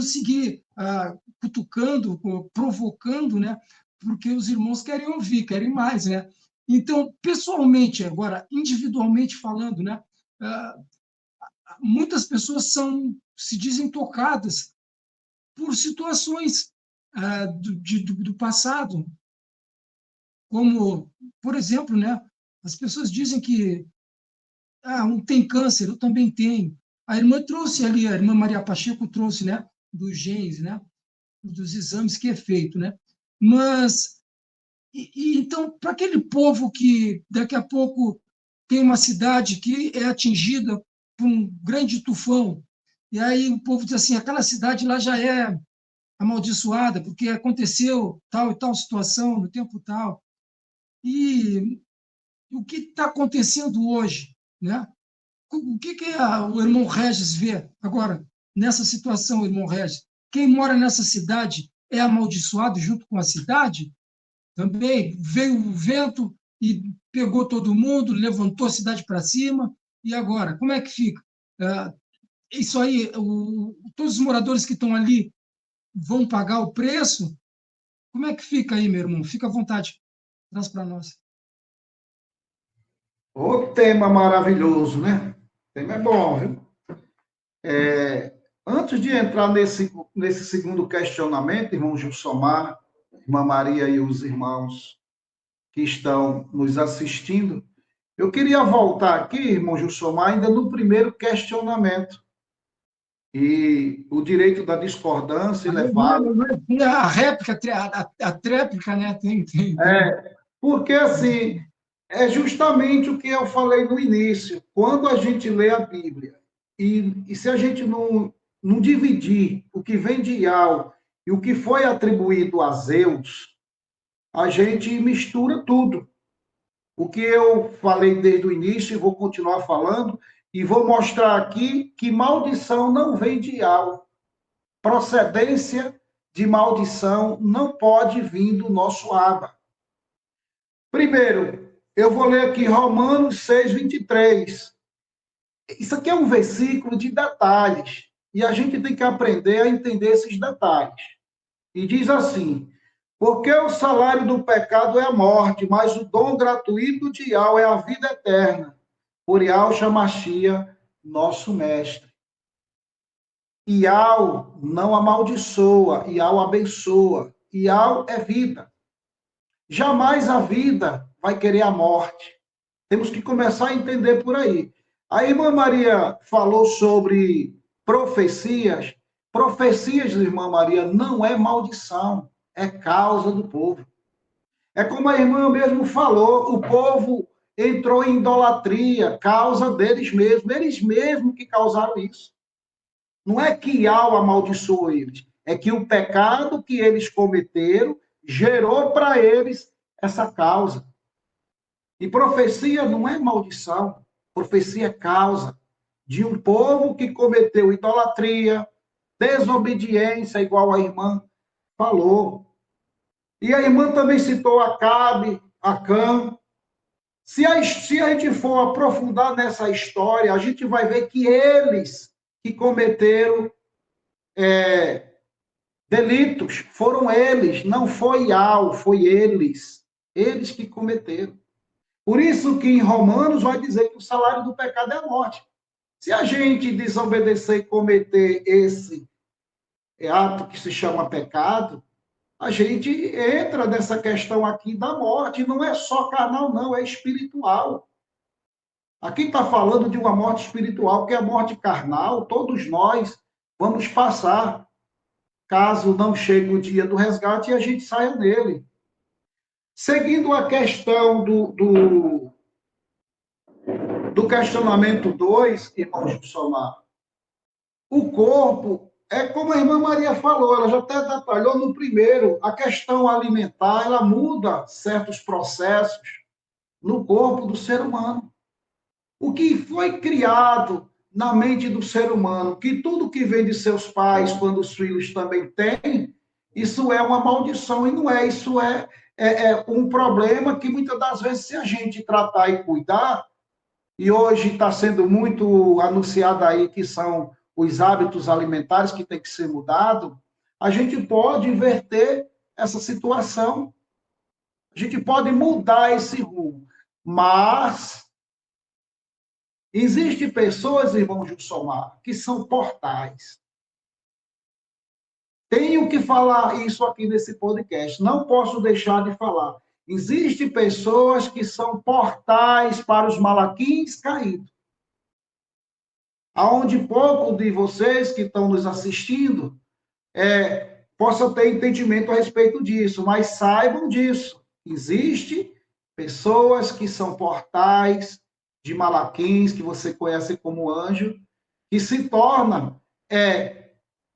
vamos seguir cutucando, provocando, né? Porque os irmãos querem ouvir, querem mais, né? Então, pessoalmente, agora, individualmente falando, né? Muitas pessoas se dizem tocadas por situações do passado, como, por exemplo, né? As pessoas dizem que um tem câncer, eu também tenho. A irmã trouxe ali, a irmã Maria Pacheco trouxe, né? Dos genes, né? Dos exames que é feito, né? Mas então, para aquele povo que daqui a pouco tem uma cidade que é atingida por um grande tufão, e aí o povo diz assim, aquela cidade lá já é amaldiçoada, porque aconteceu tal e tal situação no tempo tal. E o que está acontecendo hoje, né? O que o irmão Regis vê agora nessa situação, irmão Regis? Quem mora nessa cidade é amaldiçoado junto com a cidade? Também veio o vento e pegou todo mundo, levantou a cidade para cima. E agora, como é que fica? Isso aí, todos os moradores que estão ali vão pagar o preço? Como é que fica aí, meu irmão? Fica à vontade, traz para nós. O tema maravilhoso, né? O tema é bom, viu? Antes de entrar nesse segundo questionamento, irmão Gilsomar, irmã Maria e os irmãos que estão nos assistindo, eu queria voltar aqui, irmão Gilsomar, ainda no primeiro questionamento. E o direito da discordância, ele é válido. A réplica, a tréplica, né? Tem. Porque, assim, é justamente o que eu falei no início. Quando a gente lê a Bíblia, e se a gente não dividir o que vem de Yahweh e o que foi atribuído a Zeus, a gente mistura tudo. O que eu falei desde o início, e vou continuar falando, e vou mostrar aqui que maldição não vem de Yahweh. Procedência de maldição não pode vir do nosso Abba. Primeiro, eu vou ler aqui Romanos 6, 23. Isso aqui é um versículo de detalhes, e a gente tem que aprender a entender esses detalhes. E diz assim: porque o salário do pecado é a morte, mas o dom gratuito de Yahweh é a vida eterna, por Yahshua Mashiach, nosso mestre. Yahweh não amaldiçoa, Yahweh abençoa. Yahweh é vida. Jamais a vida vai querer a morte. Temos que começar a entender por aí. A irmã Maria falou sobre profecias. Profecias, irmã Maria, não é maldição, é causa do povo. É como a irmã mesmo falou, o povo entrou em idolatria, causa deles mesmos. Eles mesmos que causaram isso. Não é que Yahweh amaldiçoou eles, é que o pecado que eles cometeram gerou para eles essa causa. E profecia não é maldição, profecia é causa de um povo que cometeu idolatria, desobediência, igual a irmã falou. E a irmã também citou Acabe, Acã. Se a gente for aprofundar nessa história, a gente vai ver que eles que cometeram delitos, foram eles, não foi Yahweh, foi eles. Eles que cometeram. Por isso que em Romanos vai dizer que o salário do pecado é a morte. Se a gente desobedecer e cometer esse ato que se chama pecado, a gente entra nessa questão aqui da morte. Não é só carnal, não, é espiritual. Aqui está falando de uma morte espiritual, que é a morte carnal, todos nós vamos passar, caso não chegue o dia do resgate e a gente saia nele. Seguindo a questão do questionamento 2, irmão Gilsomar, o corpo, é como a irmã Maria falou, ela já até detalhou no primeiro, a questão alimentar, ela muda certos processos no corpo do ser humano. O que foi criado na mente do ser humano, que tudo que vem de seus pais, quando os filhos também têm, isso é uma maldição, e não é, isso é um problema que muitas das vezes, se a gente tratar e cuidar, e hoje está sendo muito anunciado aí que são os hábitos alimentares que tem que ser mudado, a gente pode inverter essa situação. A gente pode mudar esse rumo. Mas existem pessoas, irmão Gilsomar, que são portais. Tenho que falar isso aqui nesse podcast. Não posso deixar de falar. Existem pessoas que são portais para os malaquins caídos. Aonde pouco de vocês que estão nos assistindo possam ter entendimento a respeito disso, mas saibam disso. Existem pessoas que são portais de malaquins, que você conhece como anjo, que se tornam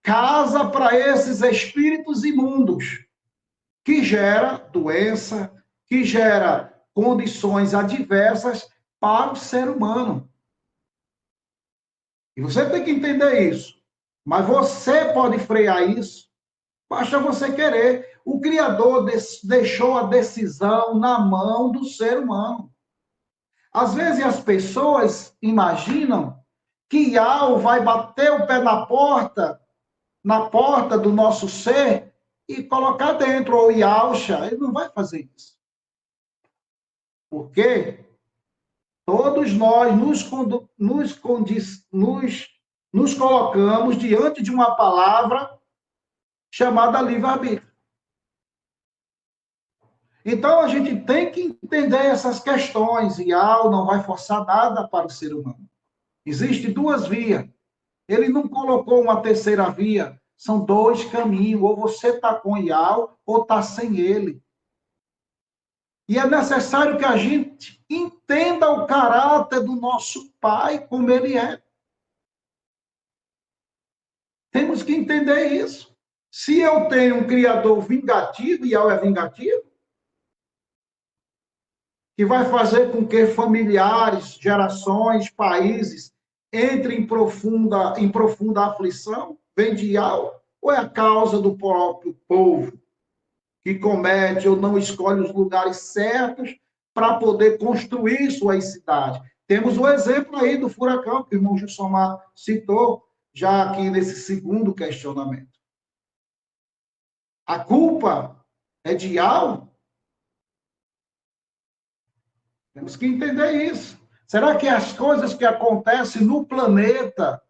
casa para esses espíritos imundos, que gera doença, que gera condições adversas para o ser humano. E você tem que entender isso. Mas você pode frear isso, basta você querer. O Criador deixou a decisão na mão do ser humano. Às vezes as pessoas imaginam que Yahweh vai bater o pé na porta do nosso ser e colocar dentro, ou Yahusha. Ele não vai fazer isso. Porque todos nós nos colocamos diante de uma palavra chamada livre-arbítrio. Então, a gente tem que entender essas questões. Yahweh não vai forçar nada para o ser humano. Existem duas vias. Ele não colocou uma terceira via. São dois caminhos. Ou você está com Yahweh, ou está sem ele. E é necessário que a gente entenda o caráter do nosso Pai, como ele é. Temos que entender isso. Se eu tenho um Criador vingativo, e Yahweh é vingativo, que vai fazer com que familiares, gerações, países entrem em profunda aflição, vem de Yahweh, ou é a causa do próprio povo que comete ou não escolhe os lugares certos para poder construir suas cidades? Temos o exemplo aí do furacão, que o irmão Gilsomar citou, já aqui nesse segundo questionamento. A culpa é de Yahweh? Temos que entender isso. Será que as coisas que acontecem no planeta,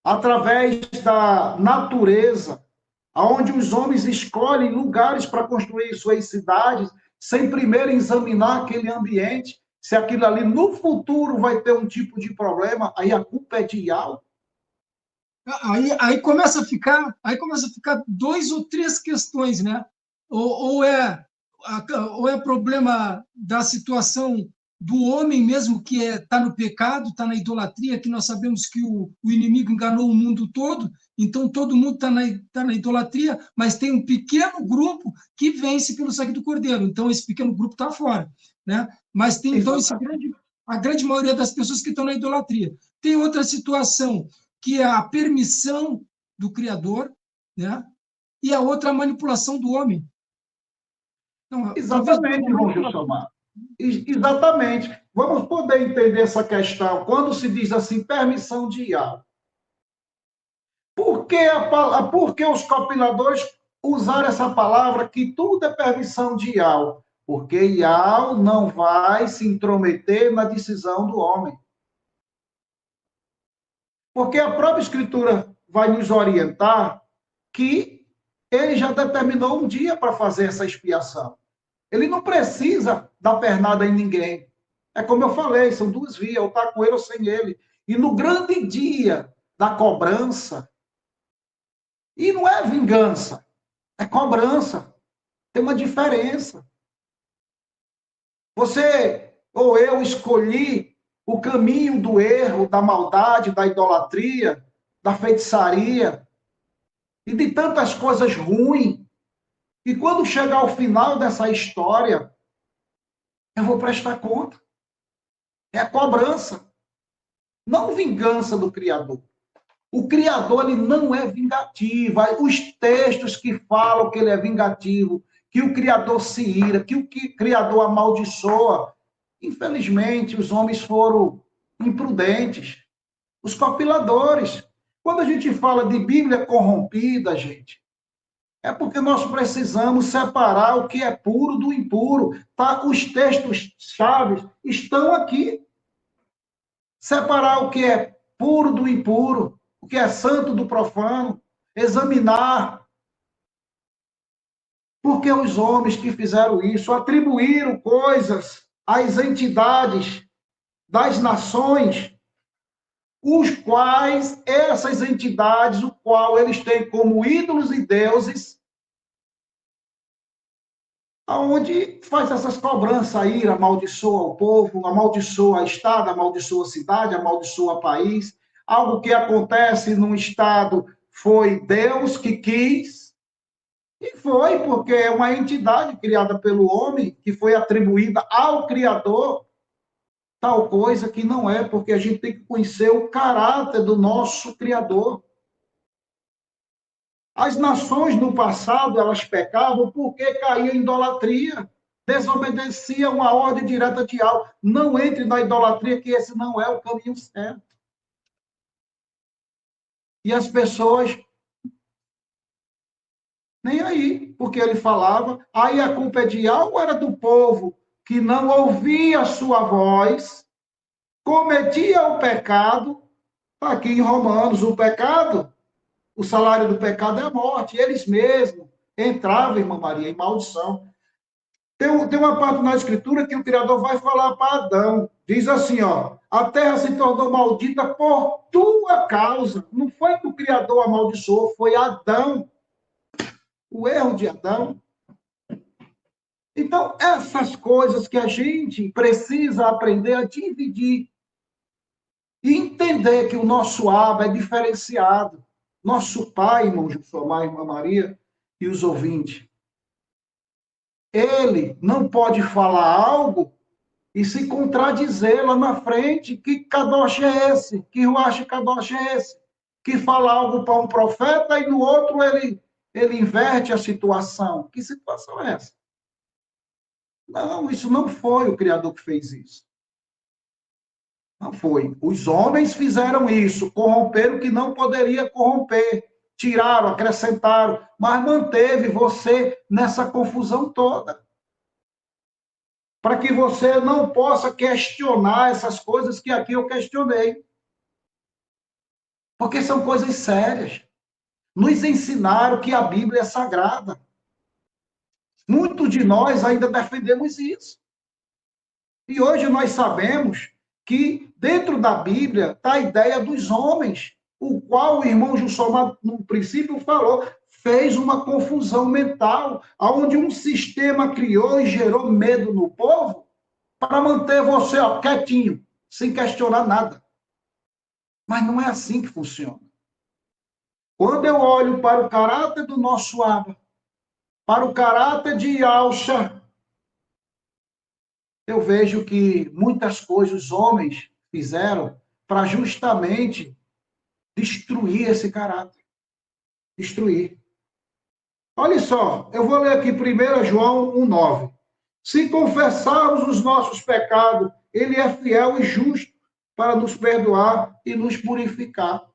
através da natureza, onde os homens escolhem lugares para construir suas cidades, sem primeiro examinar aquele ambiente, se aquilo ali no futuro vai ter um tipo de problema, aí a culpa é de Yahweh? Aí começa a ficar dois ou três questões, né? Ou é problema da situação do homem mesmo, que está no pecado, está na idolatria, que nós sabemos que o inimigo enganou o mundo todo, então todo mundo está na idolatria, mas tem um pequeno grupo que vence pelo sangue do Cordeiro, então esse pequeno grupo está fora, né? Mas tem então a grande maioria das pessoas que estão na idolatria. Tem outra situação, que é a permissão do Criador, né? E a outra, a manipulação do homem. Então, exatamente, irmão Gilsomar. Exatamente. Vamos poder entender essa questão. Quando se diz assim, permissão de Yahweh. Por que os compiladores usaram essa palavra que tudo é permissão de Yahweh? Porque Yahweh não vai se intrometer na decisão do homem. Porque a própria Escritura vai nos orientar que ele já determinou um dia para fazer essa expiação. Ele não precisa dar pernada em ninguém. É como eu falei, são duas vias, ou está com ele ou sem ele. E no grande dia da cobrança, e não é vingança, é cobrança. Tem uma diferença. Você ou eu escolhi o caminho do erro, da maldade, da idolatria, da feitiçaria e de tantas coisas ruins. E quando chegar ao final dessa história, eu vou prestar conta. É a cobrança, não vingança do Criador. O Criador ele não é vingativo. Os textos que falam que ele é vingativo, que o Criador se ira, que o Criador amaldiçoa, infelizmente, os homens foram imprudentes. Os compiladores Quando a gente fala de Bíblia corrompida, gente, é porque nós precisamos separar o que é puro do impuro. Tá? Os textos chaves estão aqui. Separar o que é puro do impuro, o que é santo do profano, examinar. Porque os homens que fizeram isso atribuíram coisas às entidades das nações, os quais essas entidades, o qual eles têm como ídolos e deuses, aonde faz essas cobranças aí, amaldiçoa o povo, amaldiçoa a estado, amaldiçoa a cidade, amaldiçoa o país. Algo que acontece num estado foi Deus que quis, e foi porque é uma entidade criada pelo homem, que foi atribuída ao Criador, tal coisa que não é, porque a gente tem que conhecer o caráter do nosso Criador. As nações no passado, elas pecavam porque caíam em idolatria, desobedeciam a ordem direta de algo. Não entre na idolatria, que esse não é o caminho certo. E as pessoas, nem aí, porque ele falava, aí a culpa é de algo, era do povo que não ouvia a sua voz, cometia o pecado. Está aqui em Romanos, o pecado, o salário do pecado é a morte. Eles mesmos entravam, irmã Maria, em maldição. Tem uma parte na Escritura que o Criador vai falar para Adão. Diz assim, ó, a terra se tornou maldita por tua causa. Não foi que o Criador amaldiçoou, foi Adão. O erro de Adão. Então, essas coisas que a gente precisa aprender a dividir e entender que o nosso Abba é diferenciado. Nosso Pai, irmão Jusomar, irmã Maria e os ouvintes, ele não pode falar algo e se contradizer lá na frente. Que Kadosh é esse? Que Ruach Kadosh é esse? Que fala algo para um profeta e no outro ele inverte a situação. Que situação é essa? Não, isso não foi o Criador que fez isso. Não foi. Os homens fizeram isso, corromperam o que não poderia corromper, tiraram, acrescentaram, mas manteve você nessa confusão toda. Para que você não possa questionar essas coisas que aqui eu questionei. Porque são coisas sérias. Nos ensinaram que a Bíblia é sagrada. Muitos de nós ainda defendemos isso. E hoje nós sabemos que dentro da Bíblia está a ideia dos homens, o qual o irmão Jussomar, no princípio, falou, fez uma confusão mental, onde um sistema criou e gerou medo no povo para manter você ó, quietinho, sem questionar nada. Mas não é assim que funciona. Quando eu olho para o caráter do nosso Abba, para o caráter de Yalcha, eu vejo que muitas coisas os homens fizeram para justamente destruir esse caráter. Destruir. Olha só, eu vou ler aqui 1 João 1,9. Se confessarmos os nossos pecados, ele é fiel e justo para nos perdoar e nos purificar.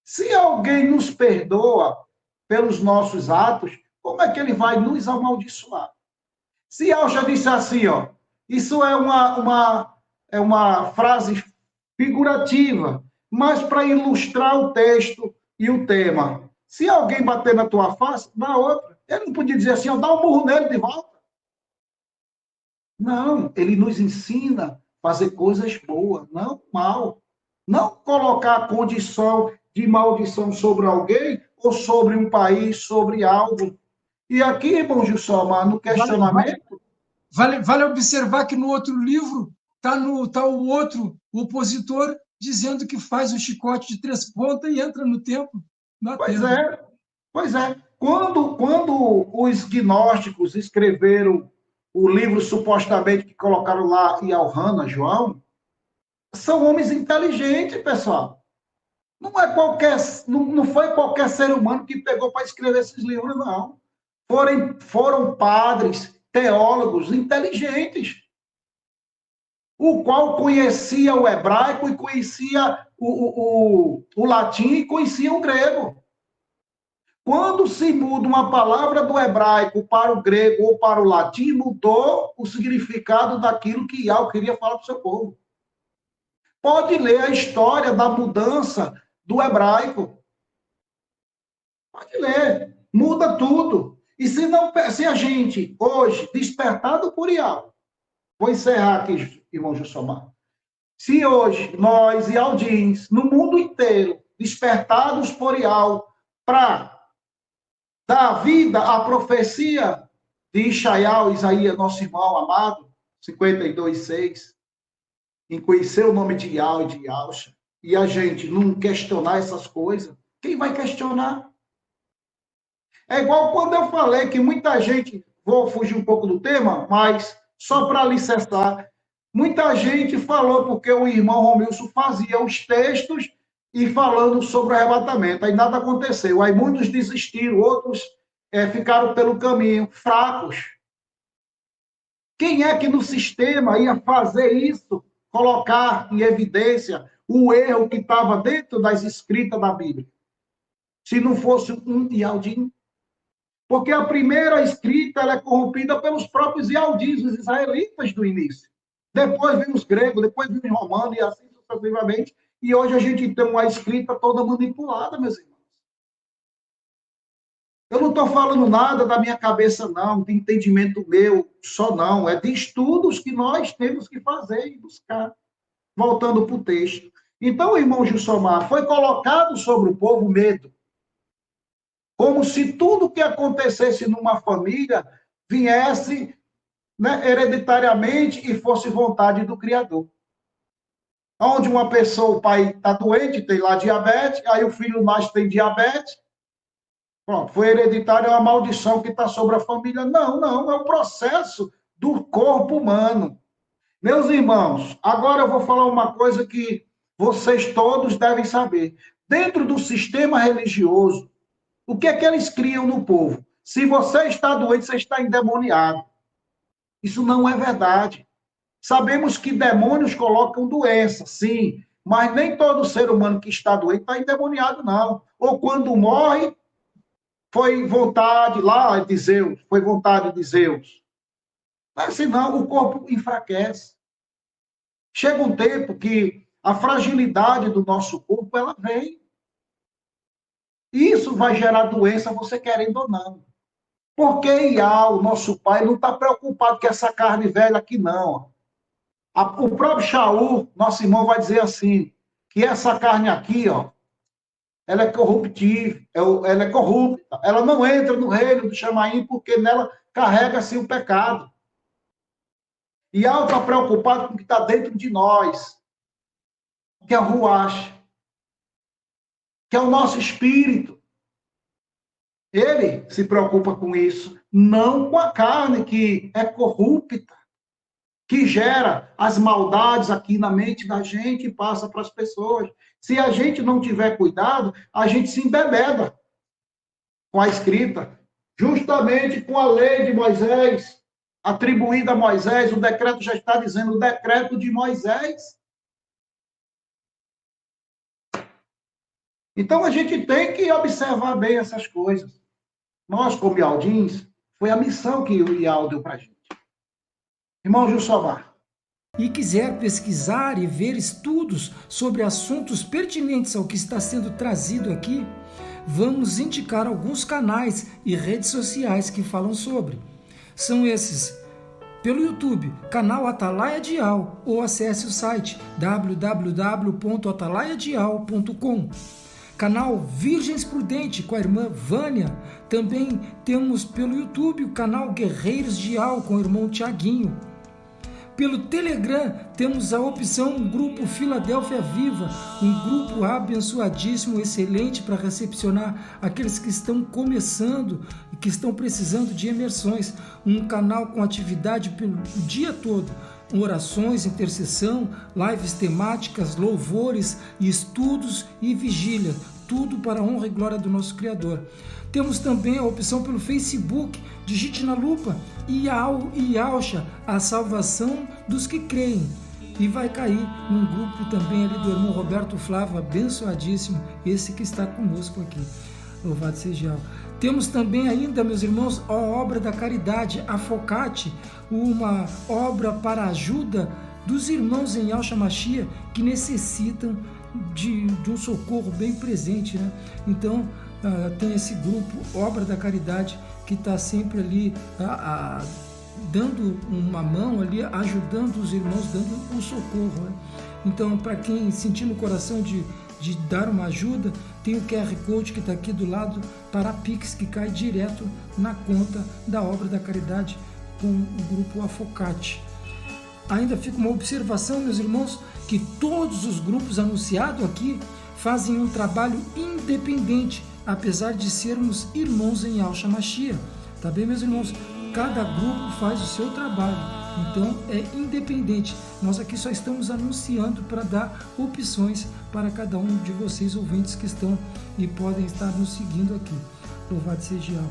Se alguém nos perdoa pelos nossos atos, como é que ele vai nos amaldiçoar? Se Alcha disse assim, ó, isso é uma frase figurativa, mas para ilustrar o texto e o tema. Se alguém bater na tua face, dá outra. Ele não podia dizer assim, ó, dá um murro nele de volta. Não, ele nos ensina a fazer coisas boas, não mal. Não colocar a condição de maldição sobre alguém ou sobre um país, sobre algo. E aqui, irmão Gilsomar, no questionamento... Vale observar que no outro livro tá o outro o opositor dizendo que faz o chicote de 3 pontas e entra no templo. Pois é. Quando os gnósticos escreveram o livro supostamente que colocaram lá em Al-Hana, João, são homens inteligentes, pessoal. Não foi qualquer ser humano que pegou para escrever esses livros, não. Foram padres, teólogos inteligentes. o qual conhecia o hebraico e conhecia o latim e conhecia o grego. Quando se muda uma palavra do hebraico para o grego ou para o latim, mudou o significado daquilo que Yahweh queria falar para o seu povo. Pode ler a história da mudança do hebraico. Pode ler. Muda tudo. E se a gente, hoje, despertado por Yahweh, vou encerrar aqui, irmão Jussomar. Se hoje, nós, Yaldins, no mundo inteiro, despertados por Yahweh, para dar vida à profecia de Isaías, nosso irmão amado, 52:6, em conhecer o nome de Yahweh e de Yahusha, e a gente não questionar essas coisas, quem vai questionar? É igual quando eu falei que muita gente, vou fugir um pouco do tema, mas só para alicerçar, muita gente falou porque o irmão Romilson fazia os textos e falando sobre o arrebatamento, aí nada aconteceu, aí muitos desistiram, outros ficaram pelo caminho, fracos. Quem é que no sistema ia fazer isso, colocar em evidência o erro que estava dentro das escritas da Bíblia? Se não fosse um Yaldin. Porque a primeira escrita ela é corrompida pelos próprios Yaldins, os israelitas do início. Depois vem os gregos, depois vem os romanos, e assim sucessivamente. E hoje a gente tem uma escrita toda manipulada, meus irmãos. Eu não estou falando nada da minha cabeça, não, de entendimento meu, só não. É de estudos que nós temos que fazer e buscar. Voltando para o texto. Então, irmão Jussomar, foi colocado sobre o povo medo. Como se tudo que acontecesse numa família viesse, né, hereditariamente e fosse vontade do Criador. Onde uma pessoa, o pai está doente, tem lá diabetes, aí o filho nasce tem diabetes, pronto, foi hereditário, é uma maldição que está sobre a família. Não, é o processo do corpo humano. Meus irmãos, agora eu vou falar uma coisa que vocês todos devem saber. Dentro do sistema religioso, o que é que eles criam no povo? Se você está doente, você está endemoniado. Isso não é verdade. Sabemos que demônios colocam doença, sim, mas nem todo ser humano que está doente está endemoniado, não. Ou quando morre, foi vontade lá de Zeus, foi vontade de Zeus. Mas senão o corpo enfraquece. Chega um tempo que a fragilidade do nosso corpo, ela vem. Isso vai gerar doença, você querendo ou não. Porque Iau, o nosso pai, não está preocupado com essa carne velha aqui, não. O próprio Shaul, nosso irmão, vai dizer assim, que essa carne aqui, ó, ela é corruptível, ela é corrupta, ela não entra no reino do Chamaim porque nela carrega-se o pecado. Iau está preocupado com o que está dentro de nós, que é o Ruach, que é o nosso espírito. Ele se preocupa com isso, não com a carne que é corrupta, que gera as maldades aqui na mente da gente e passa para as pessoas. Se a gente não tiver cuidado, a gente se embebeda com a escrita, justamente com a lei de Moisés, atribuída a Moisés, o decreto já está dizendo, o decreto de Moisés. Então, a gente tem que observar bem essas coisas. Nós, como Yaldins, foi a missão que o Iau deu para a gente. Irmão Jussomar. E quiser pesquisar e ver estudos sobre assuntos pertinentes ao que está sendo trazido aqui, vamos indicar alguns canais e redes sociais que falam sobre. São esses: pelo YouTube, canal Atalaia de Iau, ou acesse o site www.atalaiadial.com. Canal Virgens Prudente com a irmã Vânia. Também temos pelo YouTube o canal Guerreiros de Iau com o irmão Tiaguinho. Pelo Telegram temos a opção Grupo Filadélfia Viva, um grupo abençoadíssimo, excelente para recepcionar aqueles que estão começando e que estão precisando de imersões. Um canal com atividade pelo dia todo, orações, intercessão, lives temáticas, louvores, estudos e vigília, tudo para a honra e glória do nosso Criador. Temos também a opção pelo Facebook, digite na lupa Iau e Yahusha, a salvação dos que creem. E vai cair num grupo também ali do irmão Roberto Flávio, abençoadíssimo, esse que está conosco aqui. Louvado seja Yahweh. Temos também ainda, meus irmãos, a obra da caridade, a Focate, uma obra para a ajuda dos irmãos em Yahshua Mashiach que necessitam de um socorro bem presente, né? Então, tem esse grupo, Obra da Caridade, que está sempre ali dando uma mão ali, ajudando os irmãos, dando um socorro, né? Então, para quem sentir no coração de dar uma ajuda, tem o QR Code que está aqui do lado para a Pix, que cai direto na conta da Obra da Caridade com o grupo Afocate. Ainda fica uma observação, meus irmãos, que todos os grupos anunciados aqui fazem um trabalho independente, apesar de sermos irmãos em Yahshua Mashiach. Tá bem, meus irmãos? Cada grupo faz o seu trabalho, então é independente. Nós aqui só estamos anunciando para dar opções para cada um de vocês, ouvintes que estão e podem estar nos seguindo aqui. Louvado seja Yahweh.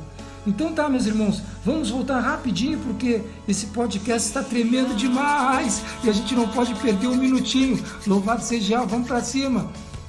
Então tá, meus irmãos, vamos voltar rapidinho, porque esse podcast está tremendo demais e a gente não pode perder um minutinho. Louvado seja Yahweh, vamos para cima.